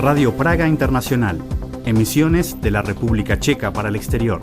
Radio Praga Internacional, emisiones de la República Checa para el exterior.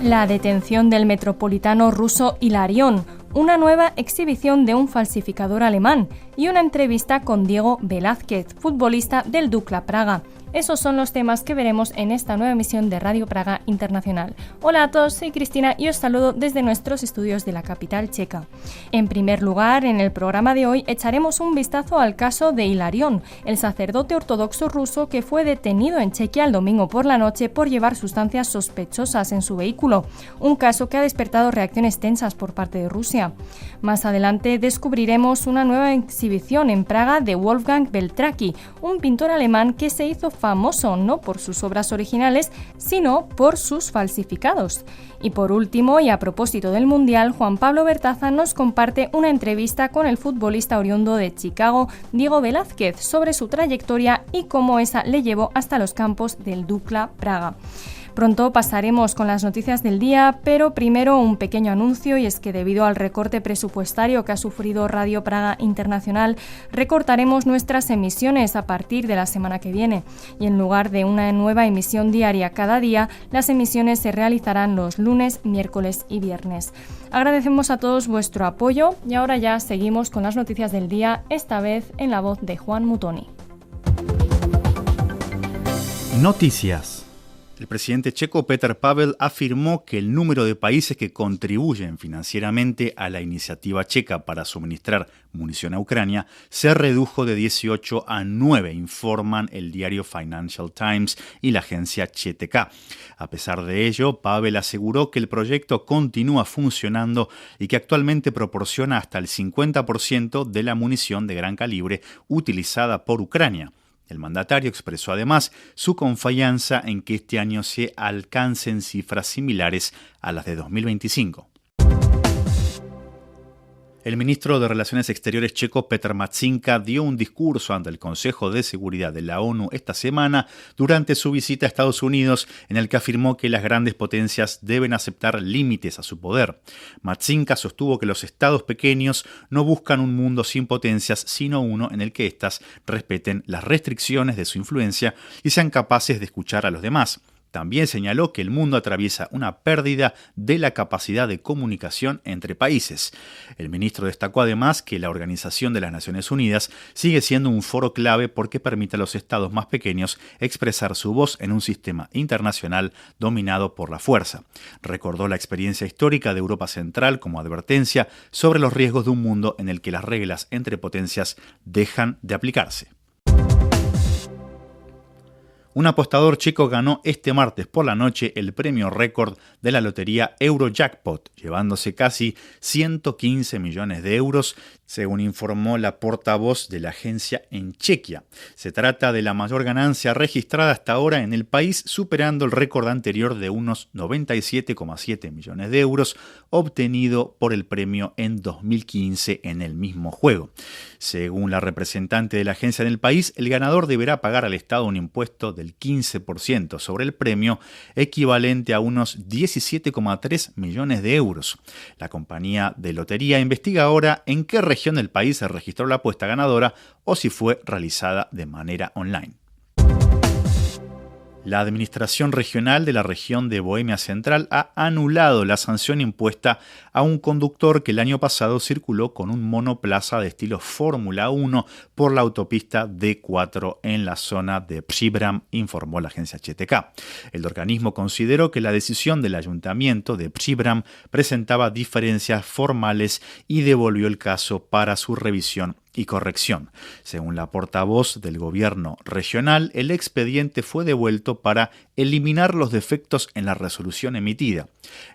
La detención del metropolitano ruso Hilarión, una nueva exhibición de un falsificador alemán y una entrevista con Diego Velázquez, futbolista del Dukla Praga. Esos son los temas que veremos en esta nueva emisión de Radio Praga Internacional. Hola a todos, soy Cristina y os saludo desde nuestros estudios de la capital checa. En primer lugar, en el programa de hoy echaremos un vistazo al caso de Hilarión, el sacerdote ortodoxo ruso que fue detenido en Chequia el domingo por la noche por llevar sustancias sospechosas en su vehículo, un caso que ha despertado reacciones tensas por parte de Rusia. Más adelante descubriremos una nueva exhibición en Praga de Wolfgang Beltraki, un pintor alemán que se hizo famoso no por sus obras originales, sino por sus falsificados. Y por último, y a propósito del Mundial, Juan Pablo Bertaza nos comparte una entrevista con el futbolista oriundo de Chicago, Diego Velázquez, sobre su trayectoria y cómo esa le llevó hasta los campos del Dukla Praga. Pronto pasaremos con las noticias del día, pero primero un pequeño anuncio, y es que debido al recorte presupuestario que ha sufrido Radio Praga Internacional, recortaremos nuestras emisiones a partir de la semana que viene, y en lugar de una nueva emisión diaria cada día, las emisiones se realizarán los lunes, miércoles y viernes. Agradecemos a todos vuestro apoyo y ahora ya seguimos con las noticias del día, esta vez en la voz de Juan Mutoni. Noticias. El presidente checo Petr Pavel afirmó que el número de países que contribuyen financieramente a la iniciativa checa para suministrar munición a Ucrania se redujo de 18 a 9, informan el diario Financial Times y la agencia CHTK. A pesar de ello, Pavel aseguró que el proyecto continúa funcionando y que actualmente proporciona hasta el 50% de la munición de gran calibre utilizada por Ucrania. El mandatario expresó además su confianza en que este año se alcancen cifras similares a las de 2025. El ministro de Relaciones Exteriores checo Petr Matčinka dio un discurso ante el Consejo de Seguridad de la ONU esta semana durante su visita a Estados Unidos, en el que afirmó que las grandes potencias deben aceptar límites a su poder. Matčinka sostuvo que los estados pequeños no buscan un mundo sin potencias, sino uno en el que éstas respeten las restricciones de su influencia y sean capaces de escuchar a los demás. También señaló que el mundo atraviesa una pérdida de la capacidad de comunicación entre países. El ministro destacó además que la Organización de las Naciones Unidas sigue siendo un foro clave porque permite a los estados más pequeños expresar su voz en un sistema internacional dominado por la fuerza. Recordó la experiencia histórica de Europa Central como advertencia sobre los riesgos de un mundo en el que las reglas entre potencias dejan de aplicarse. Un apostador checo ganó este martes por la noche el premio récord de la lotería Eurojackpot, llevándose casi 115 millones de euros, según informó la portavoz de la agencia en Chequia. Se trata de la mayor ganancia registrada hasta ahora en el país, superando el récord anterior de unos 97,7 millones de euros, obtenido por el premio en 2015 en el mismo juego. Según la representante de la agencia en el país, el ganador deberá pagar al Estado un impuesto del 15% sobre el premio, equivalente a unos 17,3 millones de euros. La compañía de lotería investiga ahora en qué región del país se registró la apuesta ganadora o si fue realizada de manera online. La Administración Regional de la región de Bohemia Central ha anulado la sanción impuesta a un conductor que el año pasado circuló con un monoplaza de estilo Fórmula 1 por la autopista D4 en la zona de Příbram, informó la agencia CHTK. El organismo consideró que la decisión del ayuntamiento de Příbram presentaba diferencias formales y devolvió el caso para su revisión y corrección. Según la portavoz del gobierno regional, el expediente fue devuelto para eliminar los defectos en la resolución emitida.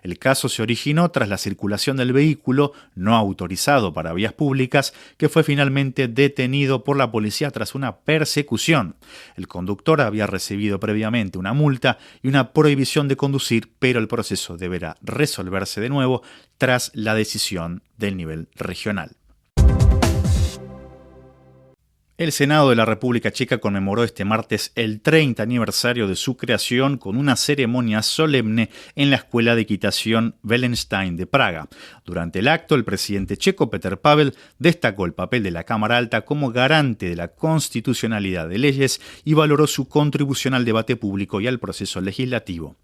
El caso se originó tras la circulación del vehículo no autorizado para vías públicas, que fue finalmente detenido por la policía tras una persecución. El conductor había recibido previamente una multa y una prohibición de conducir, pero el proceso deberá resolverse de nuevo tras la decisión del nivel regional. El Senado de la República Checa conmemoró este martes el 30 aniversario de su creación con una ceremonia solemne en la Escuela de Equitación Wallenstein de Praga. Durante el acto, el presidente checo Petr Pavel destacó el papel de la Cámara Alta como garante de la constitucionalidad de leyes y valoró su contribución al debate público y al proceso legislativo.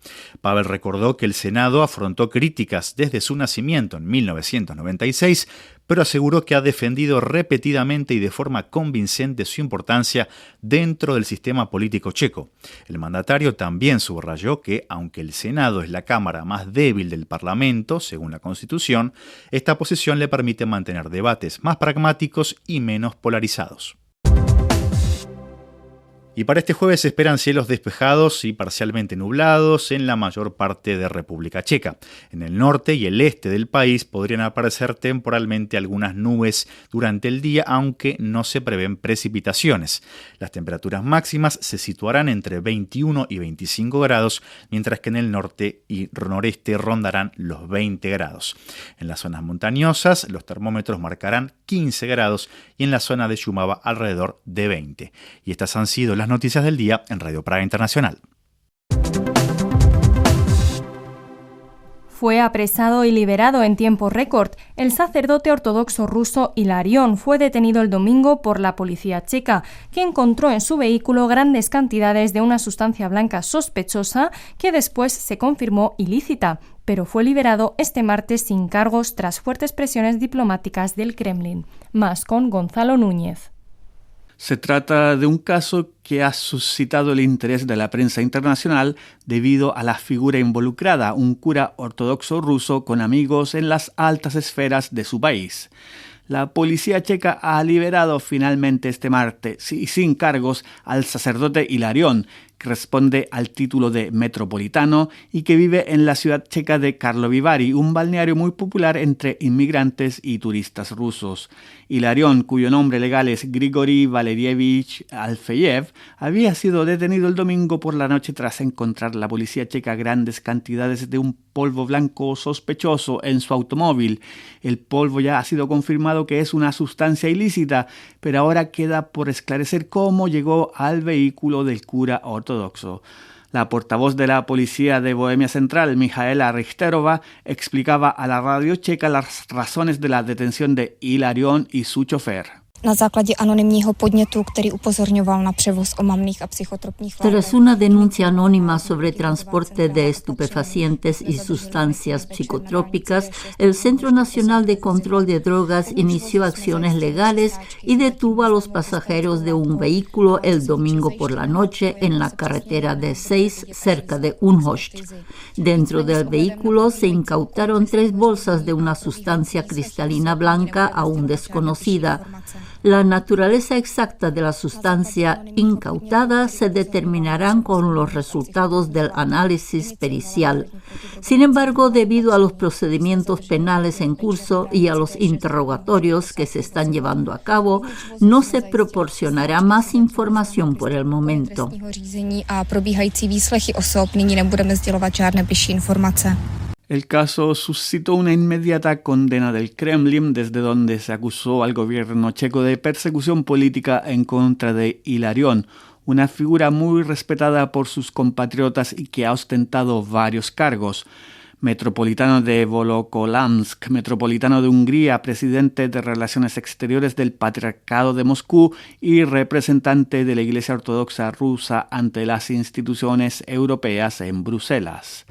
Pavel recordó que el Senado afrontó críticas desde su nacimiento en 1996, pero aseguró que ha defendido repetidamente y de forma convincente su importancia dentro del sistema político checo. El mandatario también subrayó que, aunque el Senado es la cámara más débil del Parlamento, según la Constitución, esta posición le permite mantener debates más pragmáticos y menos polarizados. Y para este jueves se esperan cielos despejados y parcialmente nublados en la mayor parte de República Checa. En el norte y el este del país podrían aparecer temporalmente algunas nubes durante el día, aunque no se prevén precipitaciones. Las temperaturas máximas se situarán entre 21 y 25 grados, mientras que en el norte y noreste rondarán los 20 grados. En las zonas montañosas los termómetros marcarán 15 grados y en la zona de Shumava alrededor de 20. Y estas han sido las noticias del día en Radio Praga Internacional. Fue apresado y liberado en tiempo récord. El sacerdote ortodoxo ruso Hilarión fue detenido el domingo por la policía checa, que encontró en su vehículo grandes cantidades de una sustancia blanca sospechosa que después se confirmó ilícita, pero fue liberado este martes sin cargos tras fuertes presiones diplomáticas del Kremlin. Más con Gonzalo Núñez. Se trata de un caso que ha suscitado el interés de la prensa internacional debido a la figura involucrada, un cura ortodoxo ruso con amigos en las altas esferas de su país. La policía checa ha liberado finalmente este martes y sin cargos al sacerdote Hilarión, que responde al título de metropolitano y que vive en la ciudad checa de Karlovy Vary, un balneario muy popular entre inmigrantes y turistas rusos. Hilarión, cuyo nombre legal es Grigori Valerievich Alfeyev, había sido detenido el domingo por la noche tras encontrar la policía checa grandes cantidades de un polvo blanco sospechoso en su automóvil. El polvo ya ha sido confirmado que es una sustancia ilícita, pero ahora queda por esclarecer cómo llegó al vehículo del cura ortodoxo. La portavoz de la policía de Bohemia Central, Michaela Richterova, explicaba a la radio checa las razones de la detención de Hilarión y su chofer. Tras una denuncia anónima sobre transporte de estupefacientes y sustancias psicotrópicas, el Centro Nacional de Control de Drogas inició acciones legales y detuvo a los pasajeros de un vehículo el domingo por la noche en la carretera de 6 cerca de Unhost. Dentro del vehículo se incautaron 3 bolsas de una sustancia cristalina blanca aún desconocida. La naturaleza exacta de la sustancia incautada se determinarán con los resultados del análisis pericial. Sin embargo, debido a los procedimientos penales en curso y a los interrogatorios que se están llevando a cabo, no se proporcionará más información por el momento. El caso suscitó una inmediata condena del Kremlin, desde donde se acusó al gobierno checo de persecución política en contra de Hilarión, una figura muy respetada por sus compatriotas y que ha ostentado varios cargos. Metropolitano de Volokolamsk, metropolitano de Hungría, presidente de Relaciones Exteriores del Patriarcado de Moscú y representante de la Iglesia Ortodoxa rusa ante las instituciones europeas en Bruselas.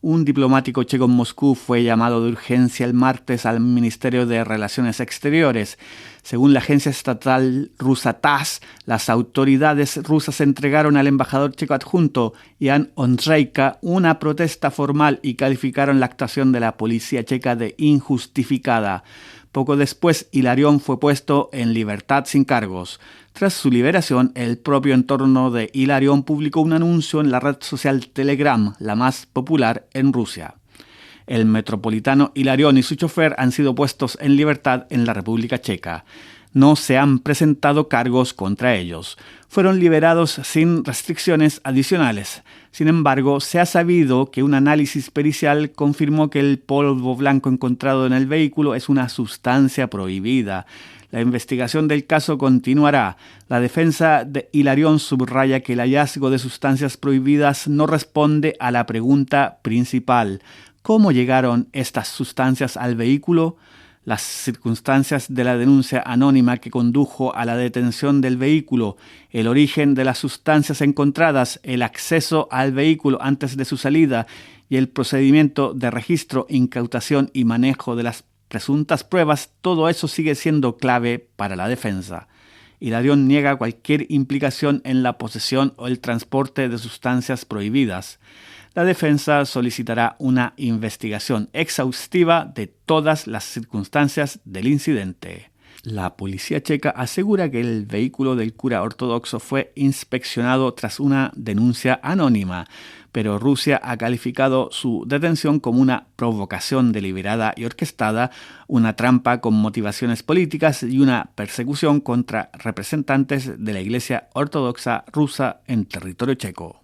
Un diplomático checo en Moscú fue llamado de urgencia el martes al Ministerio de Relaciones Exteriores. Según la agencia estatal rusa TASS, las autoridades rusas entregaron al embajador checo adjunto, Jan Ondřejka, una protesta formal y calificaron la actuación de la policía checa de injustificada. Poco después, Hilarión fue puesto en libertad sin cargos. Tras su liberación, el propio entorno de Hilarión publicó un anuncio en la red social Telegram, la más popular en Rusia. El metropolitano Hilarión y su chofer han sido puestos en libertad en la República Checa. No se han presentado cargos contra ellos. Fueron liberados sin restricciones adicionales. Sin embargo, se ha sabido que un análisis pericial confirmó que el polvo blanco encontrado en el vehículo es una sustancia prohibida. La investigación del caso continuará. La defensa de Hilarión subraya que el hallazgo de sustancias prohibidas no responde a la pregunta principal: ¿cómo llegaron estas sustancias al vehículo? Las circunstancias de la denuncia anónima que condujo a la detención del vehículo, el origen de las sustancias encontradas, el acceso al vehículo antes de su salida y el procedimiento de registro, incautación y manejo de las presuntas pruebas, todo eso sigue siendo clave para la defensa. Hilarión niega cualquier implicación en la posesión o el transporte de sustancias prohibidas. La defensa solicitará una investigación exhaustiva de todas las circunstancias del incidente. La policía checa asegura que el vehículo del cura ortodoxo fue inspeccionado tras una denuncia anónima, pero Rusia ha calificado su detención como una provocación deliberada y orquestada, una trampa con motivaciones políticas y una persecución contra representantes de la Iglesia Ortodoxa rusa en territorio checo.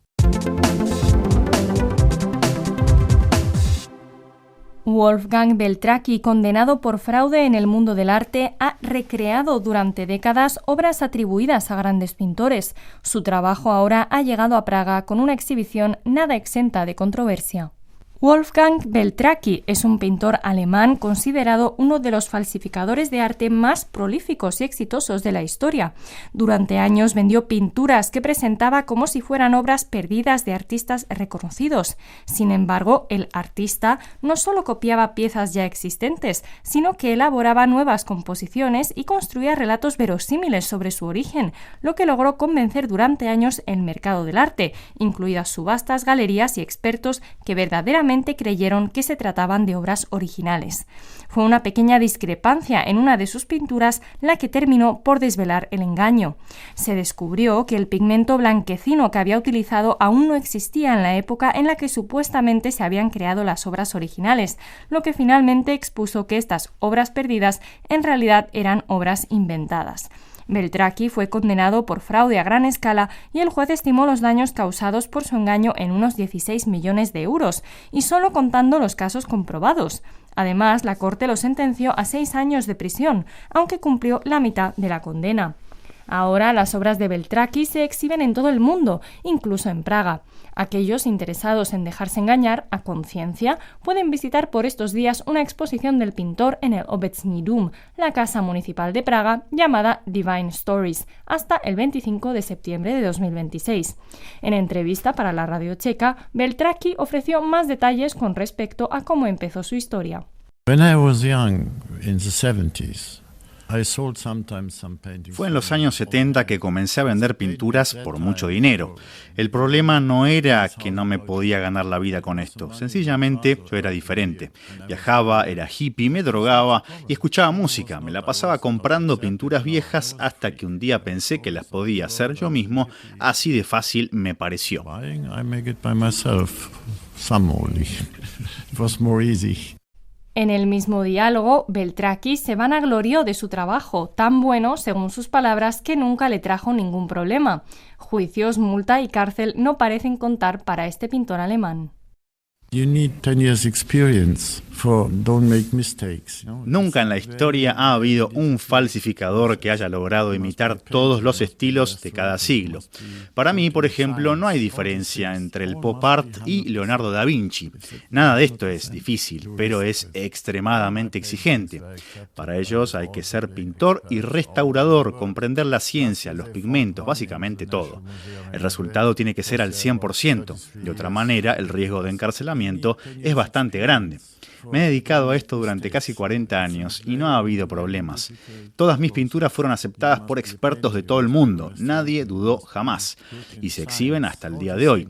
Wolfgang Beltraki, condenado por fraude en el mundo del arte, ha recreado durante décadas obras atribuidas a grandes pintores. Su trabajo ahora ha llegado a Praga con una exhibición nada exenta de controversia. Wolfgang Beltraki es un pintor alemán considerado uno de los falsificadores de arte más prolíficos y exitosos de la historia. Durante años vendió pinturas que presentaba como si fueran obras perdidas de artistas reconocidos. Sin embargo, el artista no solo copiaba piezas ya existentes, sino que elaboraba nuevas composiciones y construía relatos verosímiles sobre su origen, lo que logró convencer durante años el mercado del arte, incluidas subastas, galerías y expertos que verdaderamente creyeron que se trataban de obras originales. Fue una pequeña discrepancia en una de sus pinturas la que terminó por desvelar el engaño. Se descubrió que el pigmento blanquecino que había utilizado aún no existía en la época en la que supuestamente se habían creado las obras originales, lo que finalmente expuso que estas obras perdidas en realidad eran obras inventadas. Beltraki fue condenado por fraude a gran escala y el juez estimó los daños causados por su engaño en unos 16 millones de euros, y solo contando los casos comprobados. Además, la Corte lo sentenció a 6 años de prisión, aunque cumplió la mitad de la condena. Ahora las obras de Beltraki se exhiben en todo el mundo, incluso en Praga. Aquellos interesados en dejarse engañar a conciencia pueden visitar por estos días una exposición del pintor en el Obecní dům, la casa municipal de Praga, llamada Divine Stories, hasta el 25 de septiembre de 2026. En entrevista para la radio checa, Beltraki ofreció más detalles con respecto a cómo empezó su historia. When I was young, in the 70s, Fue en los años 70 que comencé a vender pinturas por mucho dinero. El problema no era que no me podía ganar la vida con esto. Sencillamente yo era diferente. Viajaba, era hippie, me drogaba y escuchaba música. Me la pasaba comprando pinturas viejas hasta que un día pensé que las podía hacer yo mismo. Así de fácil me pareció. En el mismo diálogo, Beltraki se vanaglorió de su trabajo, tan bueno, según sus palabras, que nunca le trajo ningún problema. Juicios, multa y cárcel no parecen contar para este pintor alemán. Nunca en la historia ha habido un falsificador que haya logrado imitar todos los estilos de cada siglo. Para mí, por ejemplo, no hay diferencia entre el pop art y Leonardo da Vinci. Nada de esto es difícil, pero es extremadamente exigente. Para ellos hay que ser pintor y restaurador, comprender la ciencia, los pigmentos, básicamente todo. El resultado tiene que ser al 100%. De otra manera, el riesgo de encarcelamiento es bastante grande. Me he dedicado a esto durante casi 40 años y no ha habido problemas. Todas mis pinturas fueron aceptadas por expertos de todo el mundo. Nadie dudó jamás. Y se exhiben hasta el día de hoy.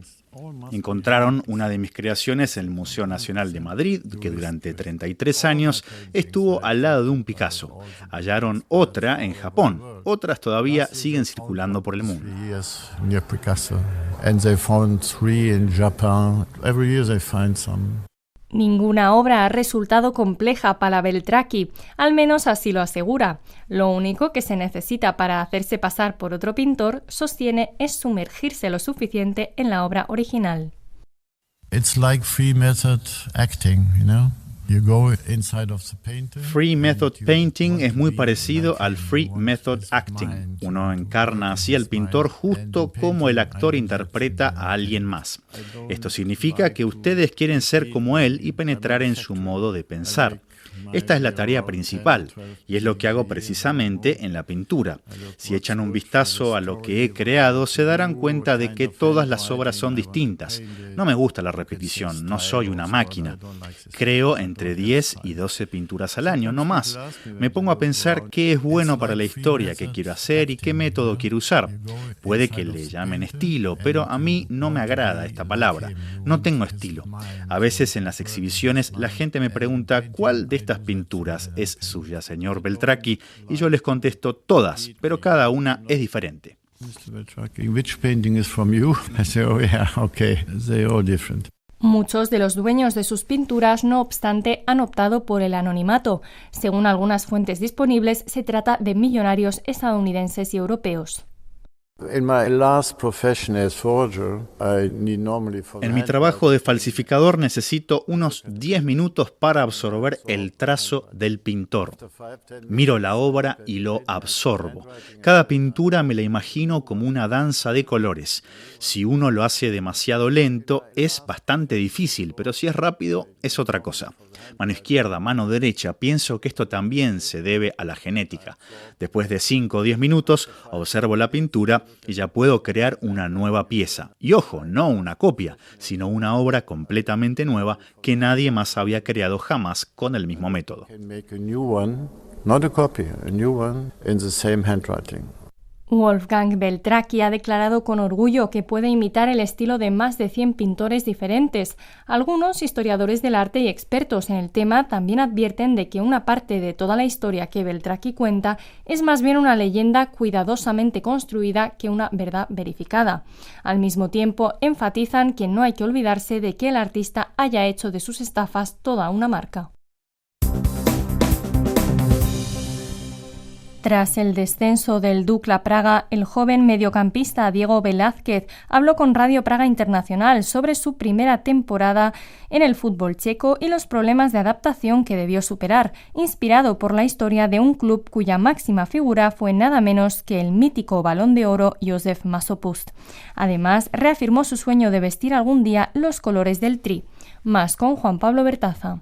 Encontraron una de mis creaciones en el Museo Nacional de Madrid, que durante 33 años estuvo al lado de un Picasso. Hallaron otra en Japón. Otras todavía siguen circulando por el mundo. Ninguna obra ha resultado compleja para Beltraki, al menos así lo asegura. Lo único que se necesita para hacerse pasar por otro pintor, sostiene, es sumergirse lo suficiente en la obra original. It's like free method acting, you know? You go inside of the painting. Free method painting es muy parecido al free method acting. Uno encarna así al pintor justo como el actor interpreta a alguien más. Esto significa que ustedes quieren ser como él y penetrar en su modo de pensar. Esta es la tarea principal y es lo que hago precisamente en la pintura. Si echan un vistazo a lo que he creado, se darán cuenta de que todas las obras son distintas. No me gusta la repetición, no soy una máquina. Creo entre 10 y 12 pinturas al año, no más. Me pongo a pensar qué es bueno para la historia que quiero hacer y qué método quiero usar. Puede que le llamen estilo, pero a mí no me agrada esta palabra. No tengo estilo. A veces en las exhibiciones la gente me pregunta ¿cuál de estas pinturas es suya, señor Beltraki? Y yo les contesto todas, pero cada una es diferente. Mr. Beltraki, which painting is from you? I say, oh yeah, okay, they're all different. Muchos de los dueños de sus pinturas, no obstante, han optado por el anonimato. Según algunas fuentes disponibles, se trata de millonarios estadounidenses y europeos. En mi trabajo de falsificador necesito unos 10 minutos para absorber el trazo del pintor. Miro la obra y lo absorbo. Cada pintura me la imagino como una danza de colores. Si uno lo hace demasiado lento, es bastante difícil, pero si es rápido, es otra cosa. Mano izquierda, mano derecha, pienso que esto también se debe a la genética. Después de 5 o 10 minutos, observo la pintura y ya puedo crear una nueva pieza. Y ojo, no una copia, sino una obra completamente nueva que nadie más había creado jamás con el mismo método. Wolfgang Beltraki ha declarado con orgullo que puede imitar el estilo de más de 100 pintores diferentes. Algunos historiadores del arte y expertos en el tema también advierten de que una parte de toda la historia que Beltraki cuenta es más bien una leyenda cuidadosamente construida que una verdad verificada. Al mismo tiempo, enfatizan que no hay que olvidarse de que el artista haya hecho de sus estafas toda una marca. Tras el descenso del Dukla Praga, el joven mediocampista Diego Velázquez habló con Radio Praga Internacional sobre su primera temporada en el fútbol checo y los problemas de adaptación que debió superar, inspirado por la historia de un club cuya máxima figura fue nada menos que el mítico Balón de Oro Josef Masopust. Además, reafirmó su sueño de vestir algún día los colores del Tri. Más con Juan Pablo Bertaza.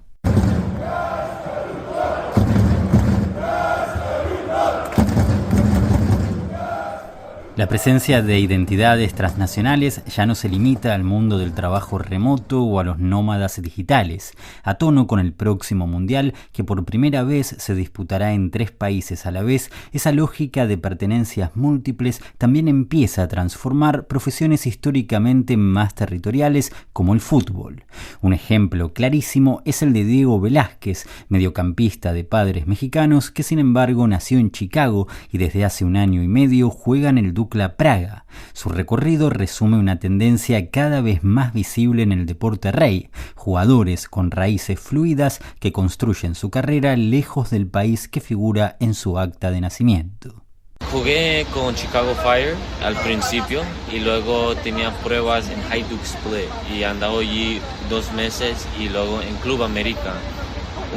La presencia de identidades transnacionales ya no se limita al mundo del trabajo remoto o a los nómadas digitales. A tono con el próximo mundial, que por primera vez se disputará en 3 países a la vez, esa lógica de pertenencias múltiples también empieza a transformar profesiones históricamente más territoriales como el fútbol. Un ejemplo clarísimo es el de Diego Velázquez, mediocampista de padres mexicanos que sin embargo nació en Chicago y desde hace 1 año y medio juega en el Dukla Praga. Su recorrido resume una tendencia cada vez más visible en el deporte rey, jugadores con raíces fluidas que construyen su carrera lejos del país que figura en su acta de nacimiento. Jugué con Chicago Fire al principio y luego tenía pruebas en Hajduk Split y andaba allí 2 meses y luego en Club América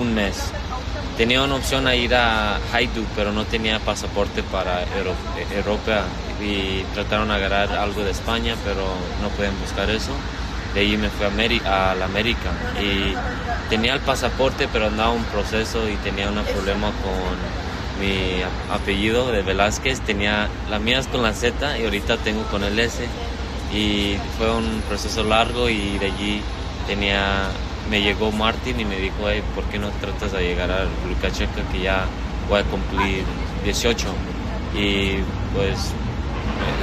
1 mes. Tenía una opción a ir a Hajduk, pero no tenía pasaporte para Europa y trataron de agarrar algo de España, pero no pueden buscar eso. De ahí me fui a la América y tenía el pasaporte, pero andaba un proceso y tenía un problema con mi apellido de Velázquez. Tenía las mías con la Z y ahorita tengo con el S y fue un proceso largo y de allí me llegó Martín y me dijo, hey, ¿por qué no tratas de llegar a República Checa que ya voy a cumplir 18? Y pues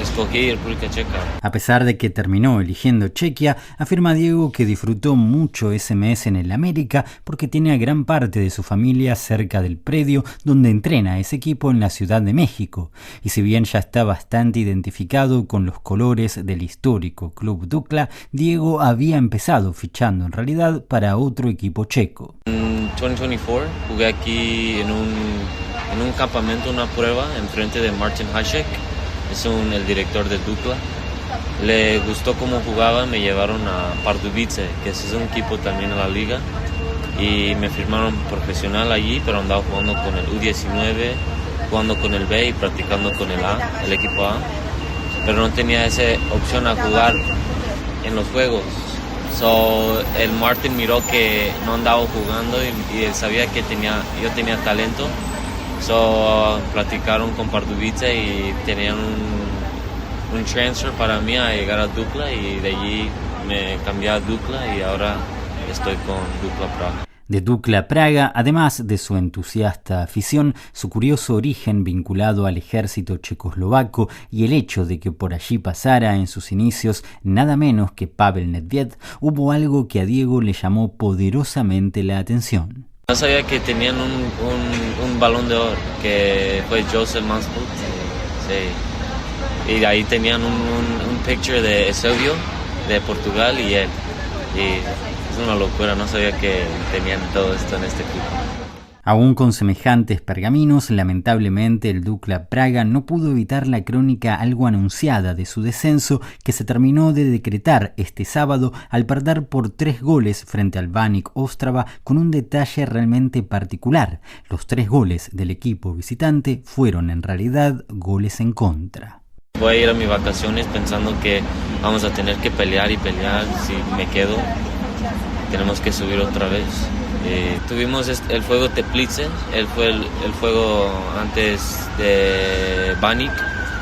escogí República Checa. A pesar de que terminó eligiendo Chequia, afirma Diego que disfrutó mucho ese mes en el América porque tiene a gran parte de su familia cerca del predio donde entrena ese equipo en la Ciudad de México. Y si bien ya está bastante identificado con los colores del histórico Club Dukla, Diego había empezado fichando en realidad para otro equipo checo. En 2024 jugué aquí en un campamento, una prueba, enfrente de Martin Hasek. Es el director de Dukla. Le gustó cómo jugaba, me llevaron a Pardubice, que es un equipo también en la liga, y me firmaron profesional allí, pero andaba jugando con el U19, jugando con el B y practicando con el A, el equipo A, pero no tenía esa opción a jugar en los juegos. El Martin miró que no andaba jugando y él sabía que yo tenía talento. Platicaron con Pardubice y tenían un transfer para mí a llegar a Dukla, y de allí me cambié a Dukla y ahora estoy con Dukla Praga. De Dukla Praga, además de su entusiasta afición, su curioso origen vinculado al ejército checoslovaco y el hecho de que por allí pasara en sus inicios nada menos que Pavel Nedvěd, hubo algo que a Diego le llamó poderosamente la atención. No sabía que tenían un balón de oro, que fue Joseph Mansfield, sí. Y ahí tenían un picture de Eusebio, de Portugal, y él. Y es una locura, no sabía que tenían todo esto en este equipo. Aún con semejantes pergaminos, lamentablemente el Dukla Praga no pudo evitar la crónica algo anunciada de su descenso, que se terminó de decretar este sábado al perder por 3 goles frente al Baník Ostrava, con un detalle realmente particular. Los 3 goles del equipo visitante fueron en realidad goles en contra. Voy a ir a mis vacaciones pensando que vamos a tener que pelear y pelear. Si me quedo, tenemos que subir otra vez. Tuvimos el juego Teplice, él fue el juego antes de Baník.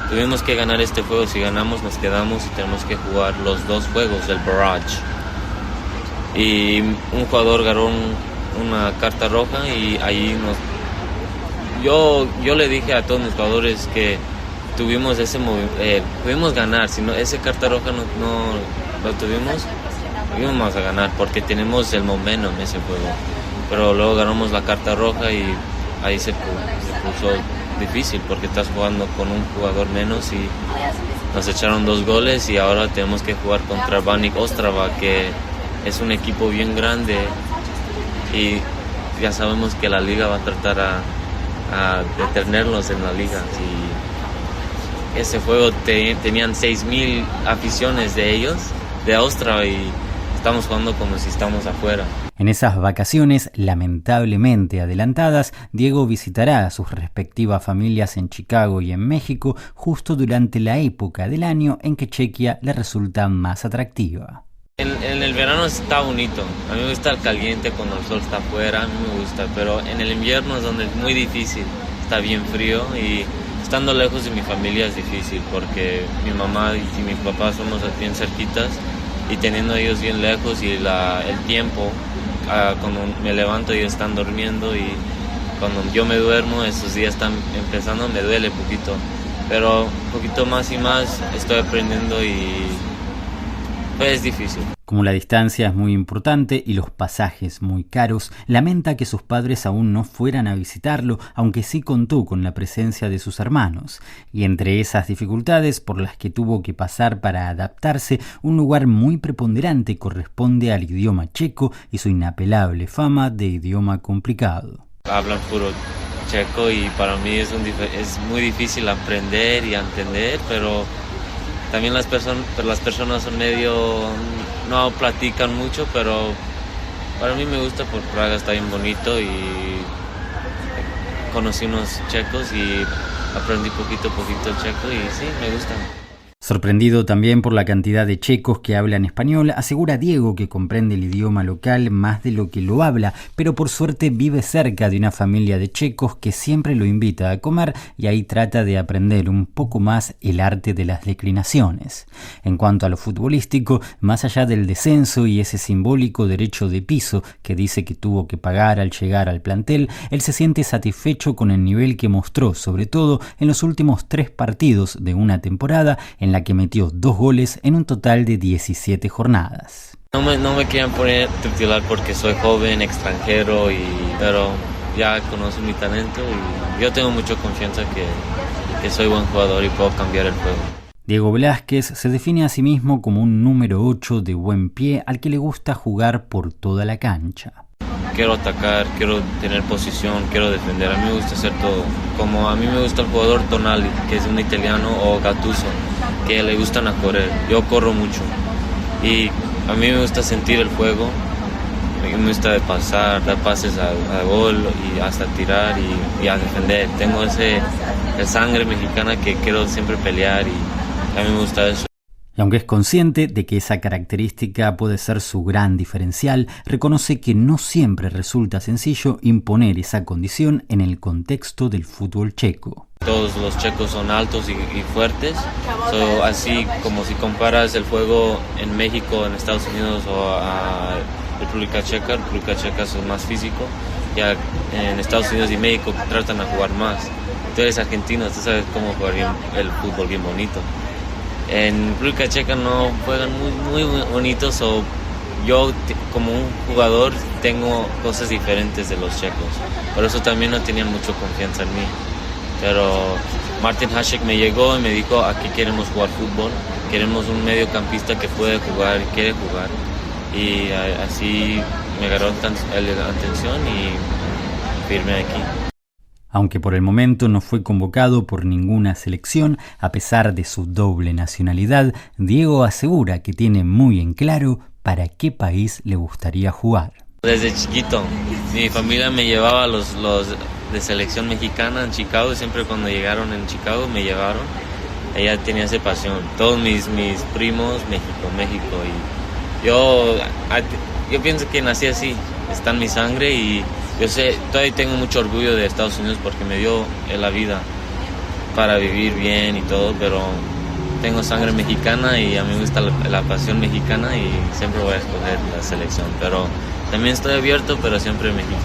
Tuvimos que ganar este juego, si ganamos nos quedamos y tenemos que jugar los 2 juegos del Barrage. Y un jugador ganó una carta roja y ahí yo le dije a todos mis jugadores que tuvimos pudimos ganar, si no, esa carta roja no lo tuvimos, íbamos a ganar porque tenemos el momentum en ese juego. Pero luego ganamos la carta roja y ahí se puso difícil porque estás jugando con un jugador menos y nos echaron 2 goles y ahora tenemos que jugar contra Baník Ostrava, que es un equipo bien grande y ya sabemos que la liga va a tratar a detenernos en la liga. Y ese juego tenían 6,000 aficiones de ellos, de Ostrava, y estamos jugando como si estamos afuera. En esas vacaciones, lamentablemente adelantadas, Diego visitará a sus respectivas familias en Chicago y en México justo durante la época del año en que Chequia le resulta más atractiva. En el verano está bonito, a mí me gusta el caliente cuando el sol está afuera, a mí me gusta, pero en el invierno es donde es muy difícil, está bien frío y estando lejos de mi familia es difícil porque mi mamá y mi papá somos bien cerquitas y teniendo a ellos bien lejos y el tiempo, cuando me levanto ellos están durmiendo y cuando yo me duermo esos días están empezando, me duele poquito, pero un poquito más y más estoy aprendiendo y pues es difícil. Como la distancia es muy importante y los pasajes muy caros, lamenta que sus padres aún no fueran a visitarlo, aunque sí contó con la presencia de sus hermanos. Y entre esas dificultades por las que tuvo que pasar para adaptarse, un lugar muy preponderante corresponde al idioma checo y su inapelable fama de idioma complicado. Hablan puro checo y para mí es muy difícil aprender y entender, pero también las personas son no platican mucho, pero para mí me gusta porque Praga está bien bonito y conocí unos checos y aprendí poquito checo y sí, me gusta. Sorprendido también por la cantidad de checos que hablan español, asegura Diego que comprende el idioma local más de lo que lo habla, pero por suerte vive cerca de una familia de checos que siempre lo invita a comer y ahí trata de aprender un poco más el arte de las declinaciones. En cuanto a lo futbolístico, más allá del descenso y ese simbólico derecho de piso que dice que tuvo que pagar al llegar al plantel, él se siente satisfecho con el nivel que mostró, sobre todo en los últimos 3 partidos de una temporada en la que metió 2 goles en un total de 17 jornadas. No me querían poner titular porque soy joven, extranjero, pero ya conozco mi talento y yo tengo mucha confianza que soy buen jugador y puedo cambiar el juego. Diego Velázquez se define a sí mismo como un número 8 de buen pie al que le gusta jugar por toda la cancha. Quiero atacar, quiero tener posición, quiero defender. A mí me gusta hacer todo. Como a mí me gusta el jugador Tonali, que es un italiano, o Gattuso, que le gustan a correr. Yo corro mucho y a mí me gusta sentir el juego. Me gusta pasar, dar pases a gol y hasta tirar y a defender. Tengo el sangre mexicana que quiero siempre pelear y a mí me gusta eso. Y aunque es consciente de que esa característica puede ser su gran diferencial, reconoce que no siempre resulta sencillo imponer esa condición en el contexto del fútbol checo. Todos los checos son altos y fuertes, así como si comparas el juego en México, en Estados Unidos o a República Checa es más físico, ya en Estados Unidos y México tratan a jugar más. Tú eres argentino, tú sabes cómo jugar bien el fútbol bien bonito. En República Checa no juegan muy bonitos, o yo como un jugador tengo cosas diferentes de los checos, por eso también no tenían mucha confianza en mí. Pero Martin Hašek me llegó y me dijo: aquí queremos jugar fútbol, queremos un mediocampista que puede jugar y quiere jugar, y así me agarró la atención y firmé aquí. Aunque por el momento no fue convocado por ninguna selección, a pesar de su doble nacionalidad, Diego asegura que tiene muy en claro para qué país le gustaría jugar. Desde chiquito, mi familia me llevaba a los de selección mexicana en Chicago, y siempre cuando llegaron en Chicago me llevaron. Ella tenía esa pasión. Todos mis primos, México. Y yo pienso que nací así, está en mi sangre, y yo sé, todavía tengo mucho orgullo de Estados Unidos porque me dio la vida para vivir bien y todo, pero tengo sangre mexicana y a mí me gusta la pasión mexicana y siempre voy a escoger la selección, pero también estoy abierto, pero siempre México.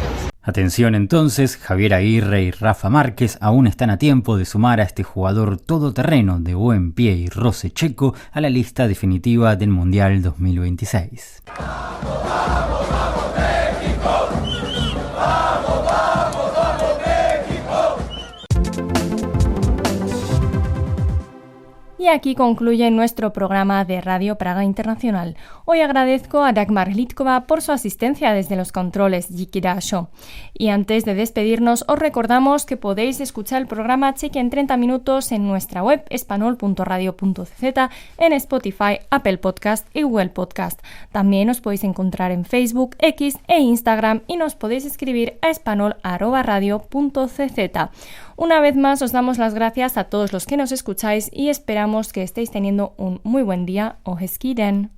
Atención entonces, Javier Aguirre y Rafa Márquez aún están a tiempo de sumar a este jugador todoterreno de buen pie y roce checo a la lista definitiva del Mundial 2026. Y aquí concluye nuestro programa de Radio Praga Internacional. Hoy agradezco a Dagmar Litkova por su asistencia desde los controles Díky Dasho. Y antes de despedirnos, os recordamos que podéis escuchar el programa Chequia en 30 minutos en nuestra web espanol.radio.cz, en Spotify, Apple Podcast y Google Podcast. También os podéis encontrar en Facebook, X e Instagram, y nos podéis escribir a espanol@radio.cz. Una vez más os damos las gracias a todos los que nos escucháis y esperamos que estéis teniendo un muy buen día o hezký den.